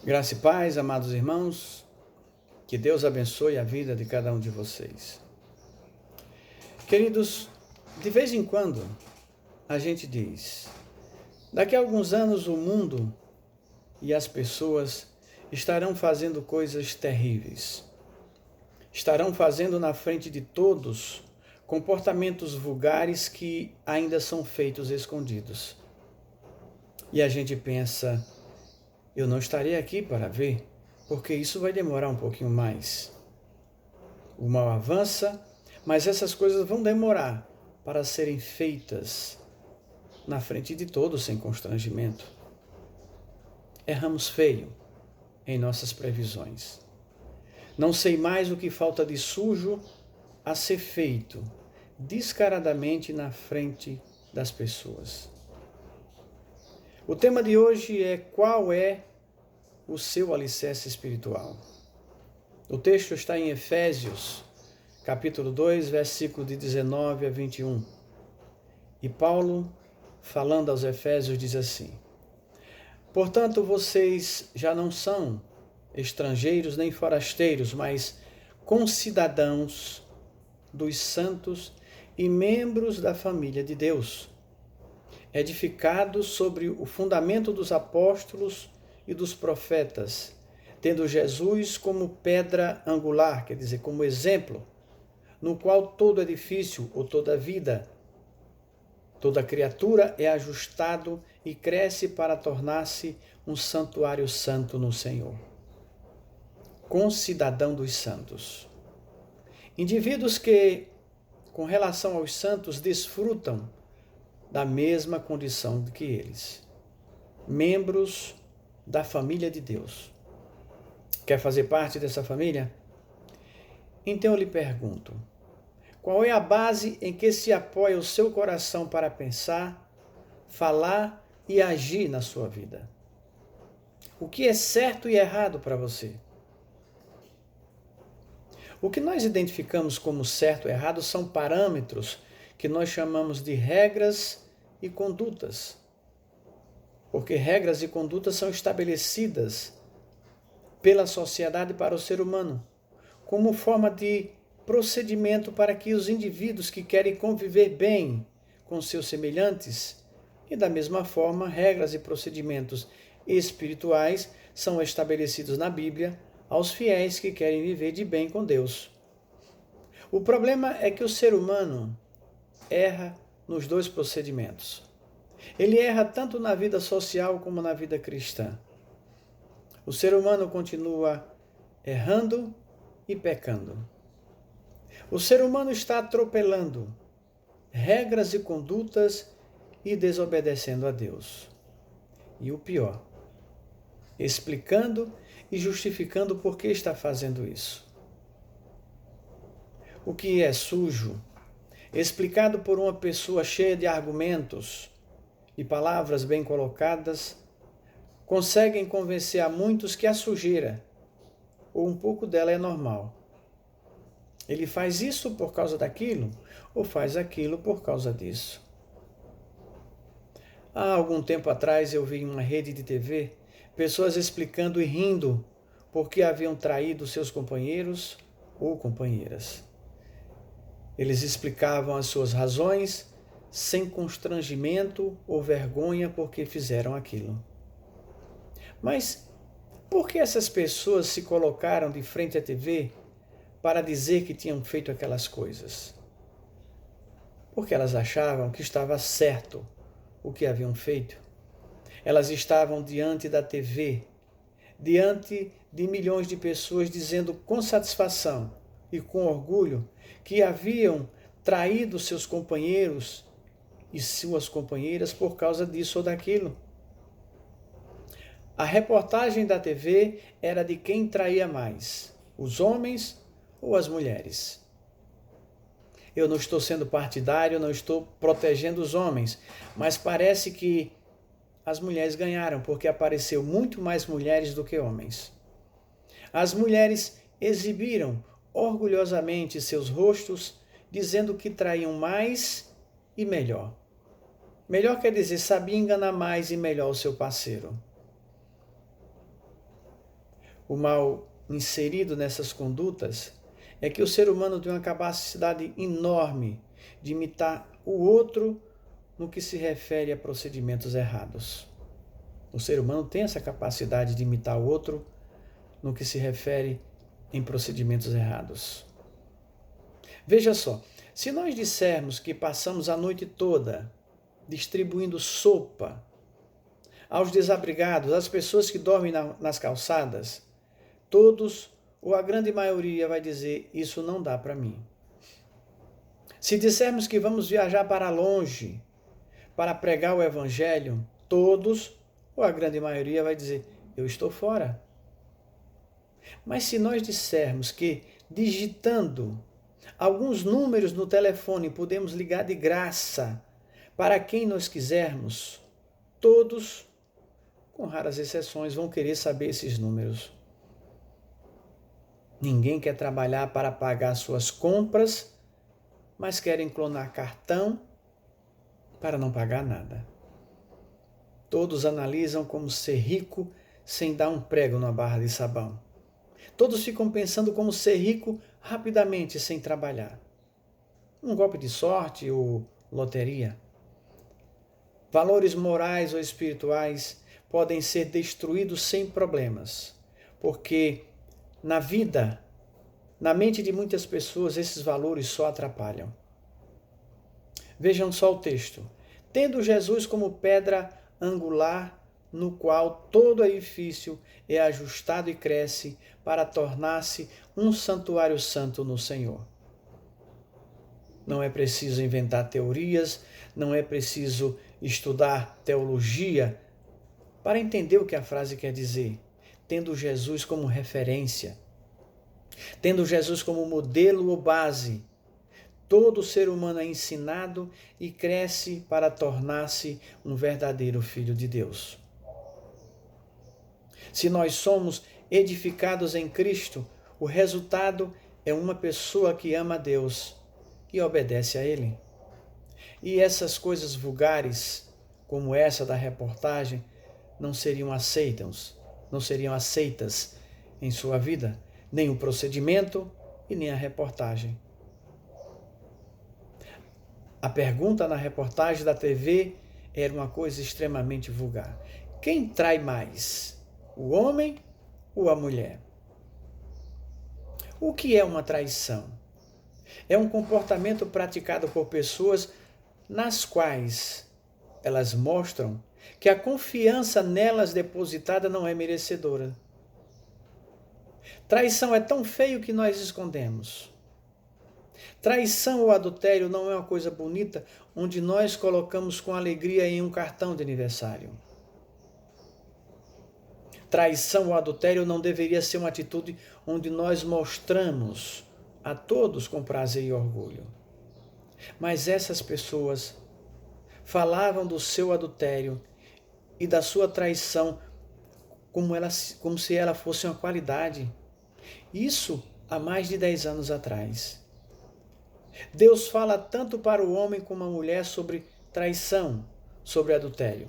Graça e paz, amados irmãos, que Deus abençoe a vida de cada um de vocês. Queridos, de vez em quando a gente diz, daqui a alguns anos o mundo e as pessoas estarão fazendo coisas terríveis. Estarão fazendo na frente de todos comportamentos vulgares que ainda são feitos escondidos. E a gente pensa, eu não estarei aqui para ver, porque isso vai demorar um pouquinho mais. O mal avança, mas essas coisas vão demorar para serem feitas na frente de todos sem constrangimento. Erramos feio em nossas previsões. Não sei mais o que falta de sujo a ser feito descaradamente na frente das pessoas. O tema de hoje é qual é o seu alicerce espiritual. O texto está em Efésios, capítulo 2, versículo de 19 a 21. E Paulo, falando aos Efésios, diz assim: Portanto, vocês já não são estrangeiros nem forasteiros, mas concidadãos dos santos e membros da família de Deus, edificados sobre o fundamento dos apóstolos e dos profetas, tendo Jesus como pedra angular, quer dizer, como exemplo, no qual todo edifício ou toda vida, toda criatura é ajustado e cresce para tornar-se um santuário santo no Senhor. Concidadão dos santos. Indivíduos que, com relação aos santos, desfrutam da mesma condição que eles. Membros da família de Deus. Quer fazer parte dessa família? Então eu lhe pergunto, qual é a base em que se apoia o seu coração para pensar, falar e agir na sua vida? O que é certo e errado para você? O que nós identificamos como certo e errado são parâmetros que nós chamamos de regras e condutas. Porque regras e condutas são estabelecidas pela sociedade para o ser humano, como forma de procedimento para que os indivíduos que querem conviver bem com seus semelhantes, e da mesma forma, regras e procedimentos espirituais são estabelecidos na Bíblia aos fiéis que querem viver de bem com Deus. O problema é que o ser humano erra nos dois procedimentos. Ele erra tanto na vida social como na vida cristã. O ser humano continua errando e pecando. O ser humano está atropelando regras e condutas e desobedecendo a Deus. E o pior, explicando e justificando por que está fazendo isso. O que é sujo, explicado por uma pessoa cheia de argumentos e palavras bem colocadas, conseguem convencer a muitos que a sujeira, ou um pouco dela, é normal. Ele faz isso por causa daquilo, ou faz aquilo por causa disso. Há algum tempo atrás eu vi em uma rede de TV pessoas explicando e rindo porque haviam traído seus companheiros ou companheiras. Eles explicavam as suas razões sem constrangimento ou vergonha porque fizeram aquilo. Mas por que essas pessoas se colocaram de frente à TV para dizer que tinham feito aquelas coisas? Porque elas achavam que estava certo o que haviam feito. Elas estavam diante da TV, diante de milhões de pessoas dizendo com satisfação e com orgulho que haviam traído seus companheiros e suas companheiras por causa disso ou daquilo. A reportagem da TV era de quem traía mais, os homens ou as mulheres. Eu não estou sendo partidário, não estou protegendo os homens, mas parece que as mulheres ganharam, porque apareceu muito mais mulheres do que homens. As mulheres exibiram orgulhosamente seus rostos, dizendo que traíam mais e melhor. Melhor quer dizer, sabia enganar mais e melhor o seu parceiro. O mal inserido nessas condutas é que o ser humano tem uma capacidade enorme de imitar o outro no que se refere a procedimentos errados. O ser humano tem essa capacidade de imitar o outro no que se refere em procedimentos errados. Veja só, se nós dissermos que passamos a noite toda distribuindo sopa aos desabrigados, às pessoas que dormem nas calçadas, todos ou a grande maioria vai dizer: isso não dá para mim. Se dissermos que vamos viajar para longe para pregar o evangelho, todos ou a grande maioria vai dizer: eu estou fora. Mas se nós dissermos que digitando alguns números no telefone podemos ligar de graça para quem nós quisermos, todos, com raras exceções, vão querer saber esses números. Ninguém quer trabalhar para pagar suas compras, mas querem clonar cartão para não pagar nada. Todos analisam como ser rico sem dar um prego na barra de sabão. Todos ficam pensando como ser rico rapidamente sem trabalhar. Um golpe de sorte ou loteria. Valores morais ou espirituais podem ser destruídos sem problemas, porque na vida, na mente de muitas pessoas, esses valores só atrapalham. Vejam só o texto. Tendo Jesus como pedra angular, no qual todo edifício é ajustado e cresce para tornar-se um santuário santo no Senhor. Não é preciso inventar teorias, não é preciso estudar teologia para entender o que a frase quer dizer. Tendo Jesus como referência, tendo Jesus como modelo ou base, todo ser humano é ensinado e cresce para tornar-se um verdadeiro filho de Deus. Se nós somos edificados em Cristo, o resultado é uma pessoa que ama a Deus e obedece a Ele. E essas coisas vulgares, como essa da reportagem, não seriam aceitas em sua vida, nem o procedimento e nem a reportagem. A pergunta na reportagem da TV era uma coisa extremamente vulgar. Quem trai mais, o homem ou a mulher? O que é uma traição? É um comportamento praticado por pessoas nas quais elas mostram que a confiança nelas depositada não é merecedora. Traição é tão feio que nós escondemos. Traição ou adultério não é uma coisa bonita onde nós colocamos com alegria em um cartão de aniversário. Traição ou adultério não deveria ser uma atitude onde nós mostramos a todos com prazer e orgulho. Mas essas pessoas falavam do seu adultério e da sua traição como se ela fosse uma qualidade. Isso há mais de 10 anos atrás. Deus fala tanto para o homem como a mulher sobre traição, sobre adultério.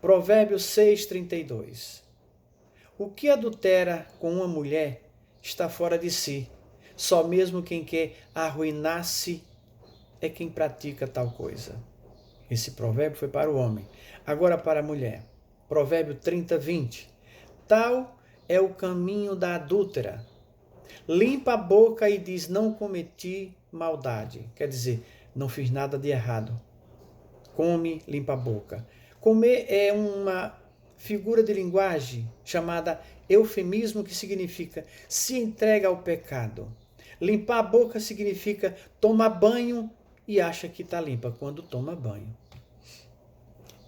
Provérbios 6:32. O que adultera com uma mulher está fora de si. Só mesmo quem quer arruinar-se é quem pratica tal coisa. Esse provérbio foi para o homem. Agora para a mulher. Provérbio 30:20. Tal é o caminho da adúltera. Limpa a boca e diz: não cometi maldade. Quer dizer, não fiz nada de errado. Come, limpa a boca. Comer é uma figura de linguagem chamada eufemismo, que significa se entrega ao pecado. Limpar a boca significa tomar banho e acha que está limpa quando toma banho.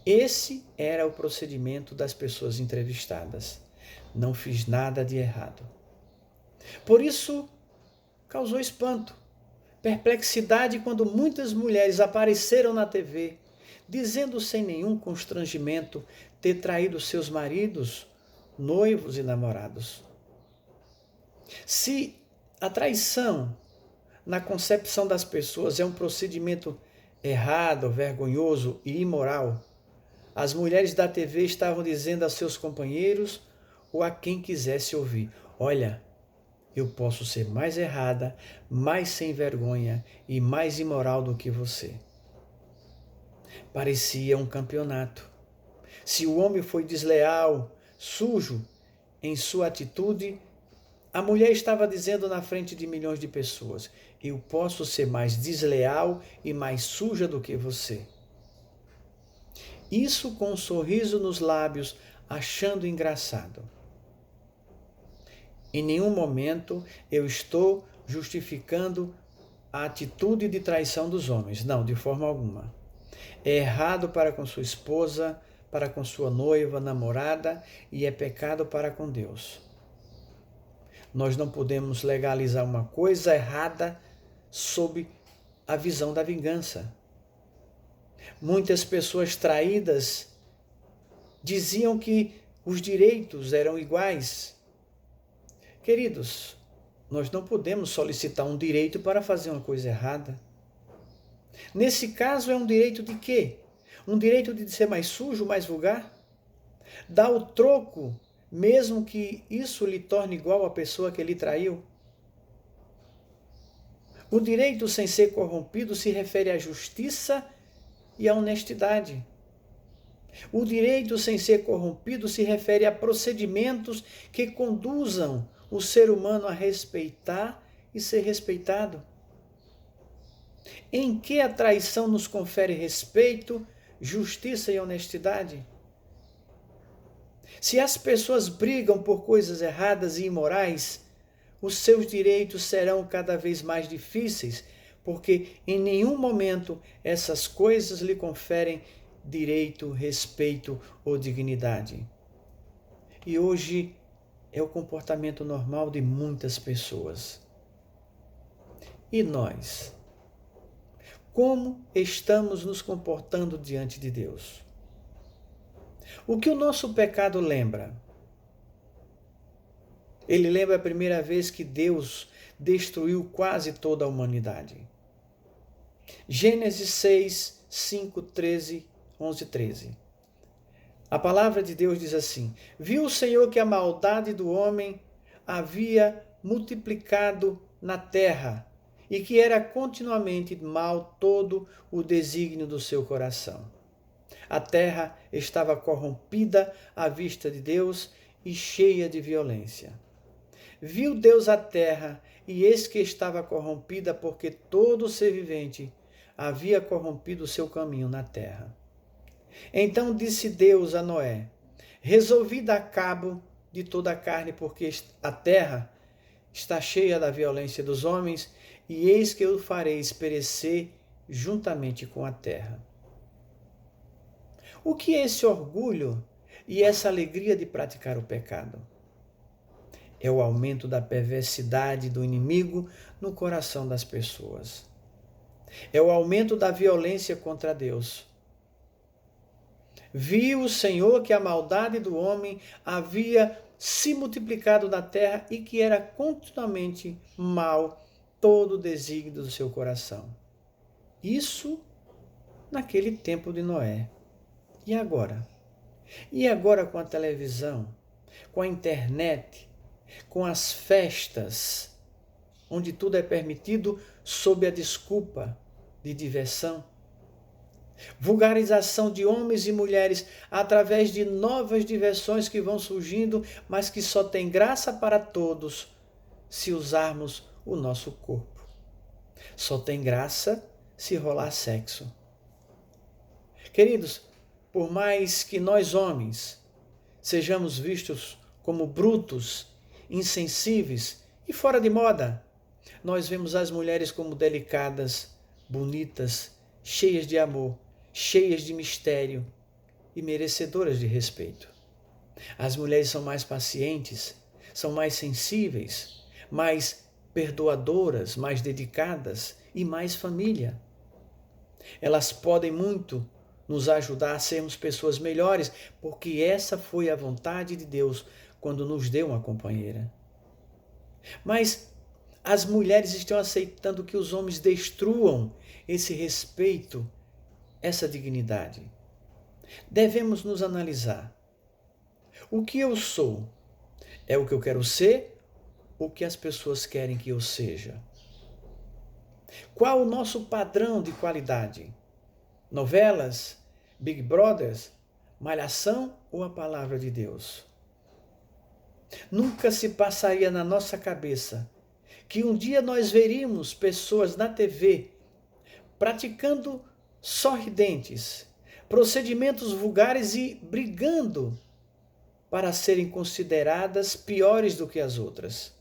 Esse era o procedimento das pessoas entrevistadas. Não fiz nada de errado. Por isso, causou espanto, perplexidade quando muitas mulheres apareceram na TV, dizendo sem nenhum constrangimento ter traído seus maridos, noivos e namorados. Se a traição, na concepção das pessoas, é um procedimento errado, vergonhoso e imoral, as mulheres da TV estavam dizendo a seus companheiros ou a quem quisesse ouvir: olha, eu posso ser mais errada, mais sem vergonha e mais imoral do que você. Parecia um campeonato. Se o homem foi desleal, sujo em sua atitude, a mulher estava dizendo na frente de milhões de pessoas: eu posso ser mais desleal e mais suja do que você. Isso com um sorriso nos lábios, achando engraçado. Em nenhum momento eu estou justificando a atitude de traição dos homens. Não, de forma alguma. É errado para com sua esposa, para com sua noiva, namorada, e é pecado para com Deus. Nós não podemos legalizar uma coisa errada sob a visão da vingança. Muitas pessoas traídas diziam que os direitos eram iguais. Queridos, nós não podemos solicitar um direito para fazer uma coisa errada. Nesse caso, é um direito de quê? Um direito de ser mais sujo, mais vulgar? Dar o troco, mesmo que isso lhe torne igual à pessoa que lhe traiu? O direito sem ser corrompido se refere à justiça e à honestidade. O direito sem ser corrompido se refere a procedimentos que conduzam o ser humano a respeitar e ser respeitado. Em que a traição nos confere respeito, justiça e honestidade? Se as pessoas brigam por coisas erradas e imorais, os seus direitos serão cada vez mais difíceis, porque em nenhum momento essas coisas lhe conferem direito, respeito ou dignidade. E hoje é o comportamento normal de muitas pessoas. E nós? Como estamos nos comportando diante de Deus? O que o nosso pecado lembra? Ele lembra a primeira vez que Deus destruiu quase toda a humanidade. Gênesis 6, 5, 13, 11, 13. A palavra de Deus diz assim: viu o Senhor que a maldade do homem havia multiplicado na terra e que era continuamente mal todo o desígnio do seu coração. A terra estava corrompida à vista de Deus e cheia de violência. Viu Deus a terra, e eis que estava corrompida, porque todo ser vivente havia corrompido o seu caminho na terra. Então disse Deus a Noé: resolvi dar cabo de toda a carne, porque a terra está cheia da violência dos homens, e eis que eu farei perecer juntamente com a terra. O que é esse orgulho e essa alegria de praticar o pecado? É o aumento da perversidade do inimigo no coração das pessoas. É o aumento da violência contra Deus. Viu o Senhor que a maldade do homem havia se multiplicado na terra e que era continuamente mal todo o desígnio do seu coração. Isso naquele tempo de Noé. E agora? E agora com a televisão, com a internet, com as festas, onde tudo é permitido sob a desculpa de diversão? Vulgarização de homens e mulheres através de novas diversões que vão surgindo, mas que só tem graça para todos se usarmos o nosso corpo. Só tem graça se rolar sexo. Queridos, por mais que nós homens sejamos vistos como brutos, insensíveis e fora de moda, nós vemos as mulheres como delicadas, bonitas, cheias de amor, cheias de mistério e merecedoras de respeito. As mulheres são mais pacientes, são mais sensíveis, mais perdoadoras, mais dedicadas e mais família. Elas podem muito nos ajudar a sermos pessoas melhores, porque essa foi a vontade de Deus quando nos deu uma companheira. Mas as mulheres estão aceitando que os homens destruam esse respeito, essa dignidade. Devemos nos analisar. O que eu sou? É o que eu quero ser ou o que as pessoas querem que eu seja? Qual o nosso padrão de qualidade? Novelas, Big Brothers, Malhação ou a palavra de Deus? Nunca se passaria na nossa cabeça que um dia nós veríamos pessoas na TV praticando sorridentes, procedimentos vulgares e brigando para serem consideradas piores do que as outras.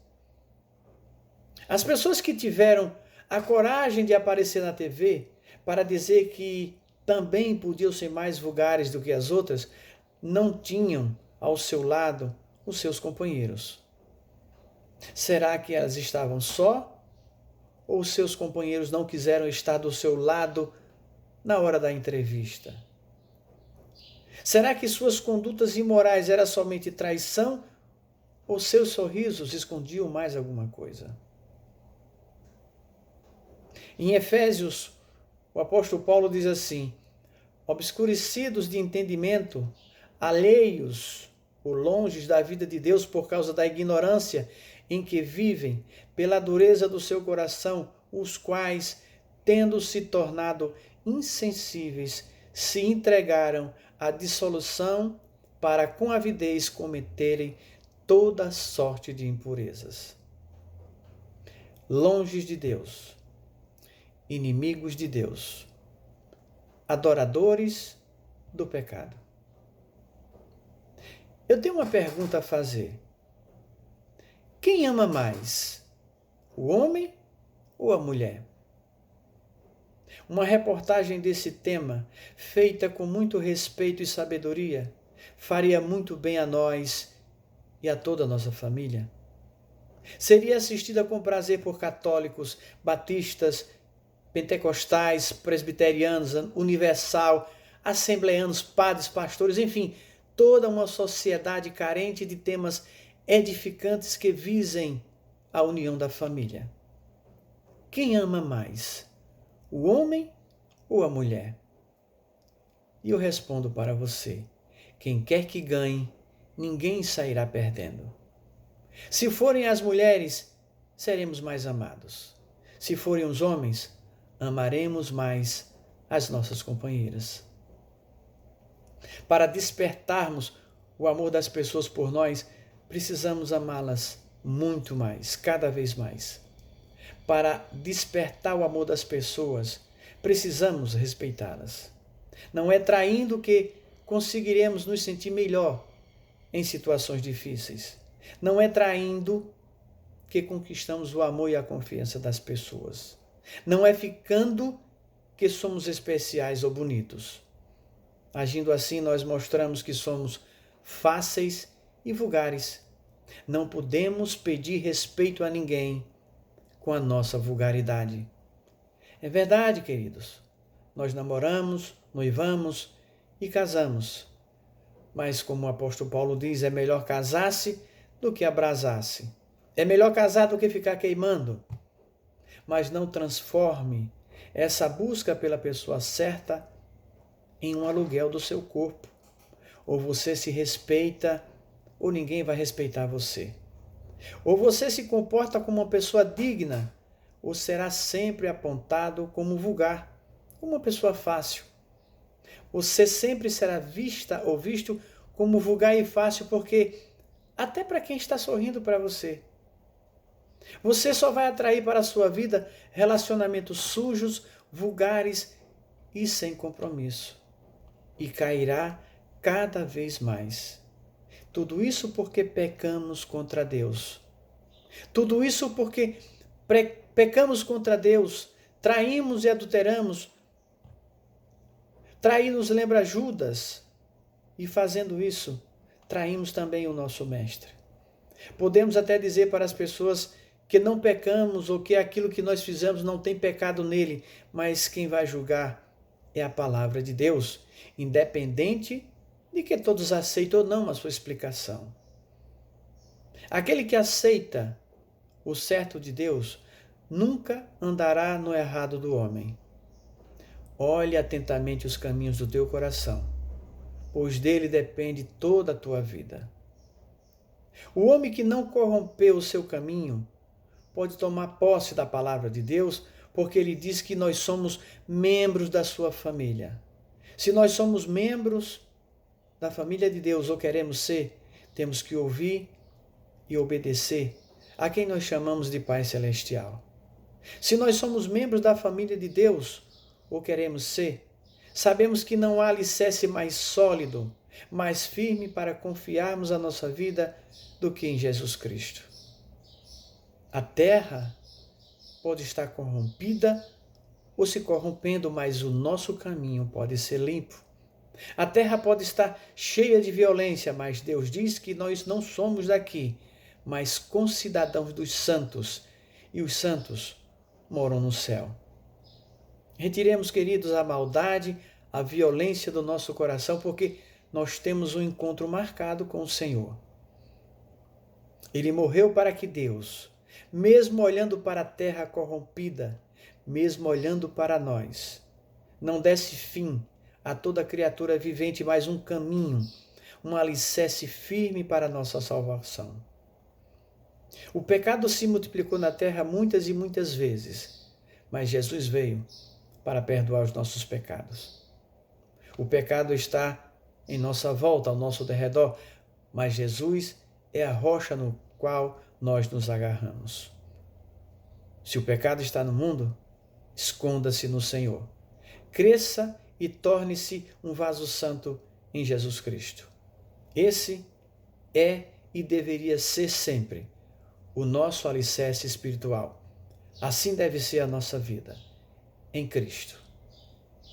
As pessoas que tiveram a coragem de aparecer na TV para dizer que também podiam ser mais vulgares do que as outras, não tinham ao seu lado os seus companheiros. Será que elas estavam só? Ou seus companheiros não quiseram estar do seu lado na hora da entrevista? Será que suas condutas imorais eram somente traição? Ou seus sorrisos escondiam mais alguma coisa? Em Efésios, o apóstolo Paulo diz assim: obscurecidos de entendimento, alheios ou longes da vida de Deus por causa da ignorância em que vivem, pela dureza do seu coração, os quais, tendo se tornado insensíveis, se entregaram à dissolução para com avidez cometerem toda sorte de impurezas. Longes de Deus, inimigos de Deus, adoradores do pecado. Eu tenho uma pergunta a fazer. Quem ama mais, o homem ou a mulher? Uma reportagem desse tema, feita com muito respeito e sabedoria, faria muito bem a nós e a toda a nossa família. Seria assistida com prazer por católicos, batistas, pentecostais, presbiterianos, universal, assembleanos, padres, pastores, enfim, toda uma sociedade carente de temas edificantes que visem a união da família. Quem ama mais, o homem ou a mulher? E eu respondo para você: quem quer que ganhe, ninguém sairá perdendo. Se forem as mulheres, seremos mais amados. Se forem os homens, amaremos mais as nossas companheiras. Para despertarmos o amor das pessoas por nós, precisamos amá-las muito mais, cada vez mais. Para despertar o amor das pessoas, precisamos respeitá-las. Não é traindo que conseguiremos nos sentir melhor em situações difíceis. Não é traindo que conquistamos o amor e a confiança das pessoas. Não é ficando que somos especiais ou bonitos. Agindo assim, nós mostramos que somos fáceis e vulgares. Não podemos pedir respeito a ninguém com a nossa vulgaridade. É verdade, queridos. Nós namoramos, noivamos e casamos. Mas, como o apóstolo Paulo diz, é melhor casar-se do que abrasar-se. É melhor casar do que ficar queimando. Mas não transforme essa busca pela pessoa certa em um aluguel do seu corpo. Ou você se respeita, ou ninguém vai respeitar você. Ou você se comporta como uma pessoa digna, ou será sempre apontado como vulgar, como uma pessoa fácil. Você sempre será vista ou visto como vulgar e fácil, porque até para quem está sorrindo para você. Você só vai atrair para a sua vida relacionamentos sujos, vulgares e sem compromisso. E cairá cada vez mais. Tudo isso porque pecamos contra Deus. Tudo isso porque pecamos contra Deus, traímos e adulteramos. Trair nos lembra Judas. E fazendo isso, traímos também o nosso Mestre. Podemos até dizer para as pessoas que não pecamos ou que aquilo que nós fizemos não tem pecado nele, mas quem vai julgar é a palavra de Deus, independente de que todos aceitem ou não a sua explicação. Aquele que aceita o certo de Deus nunca andará no errado do homem. Olhe atentamente os caminhos do teu coração, pois dele depende toda a tua vida. O homem que não corrompeu o seu caminho pode tomar posse da palavra de Deus, porque ele diz que nós somos membros da sua família. Se nós somos membros da família de Deus ou queremos ser, temos que ouvir e obedecer a quem nós chamamos de Pai Celestial. Se nós somos membros da família de Deus ou queremos ser, sabemos que não há alicerce mais sólido, mais firme para confiarmos a nossa vida do que em Jesus Cristo. A terra pode estar corrompida ou se corrompendo, mas o nosso caminho pode ser limpo. A terra pode estar cheia de violência, mas Deus diz que nós não somos daqui, mas concidadãos dos santos, e os santos moram no céu. Retiremos, queridos, a maldade, a violência do nosso coração, porque nós temos um encontro marcado com o Senhor. Ele morreu para que Deus, mesmo olhando para a terra corrompida, mesmo olhando para nós, não desse fim a toda criatura vivente, mas um caminho, um alicerce firme para a nossa salvação. O pecado se multiplicou na terra muitas e muitas vezes, mas Jesus veio para perdoar os nossos pecados. O pecado está em nossa volta, ao nosso derredor, mas Jesus é a rocha no qual nós nos agarramos. Se o pecado está no mundo, esconda-se no Senhor. Cresça e torne-se um vaso santo em Jesus Cristo. Esse é e deveria ser sempre o nosso alicerce espiritual. Assim deve ser a nossa vida em Cristo.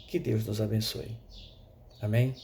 Que Deus nos abençoe. Amém?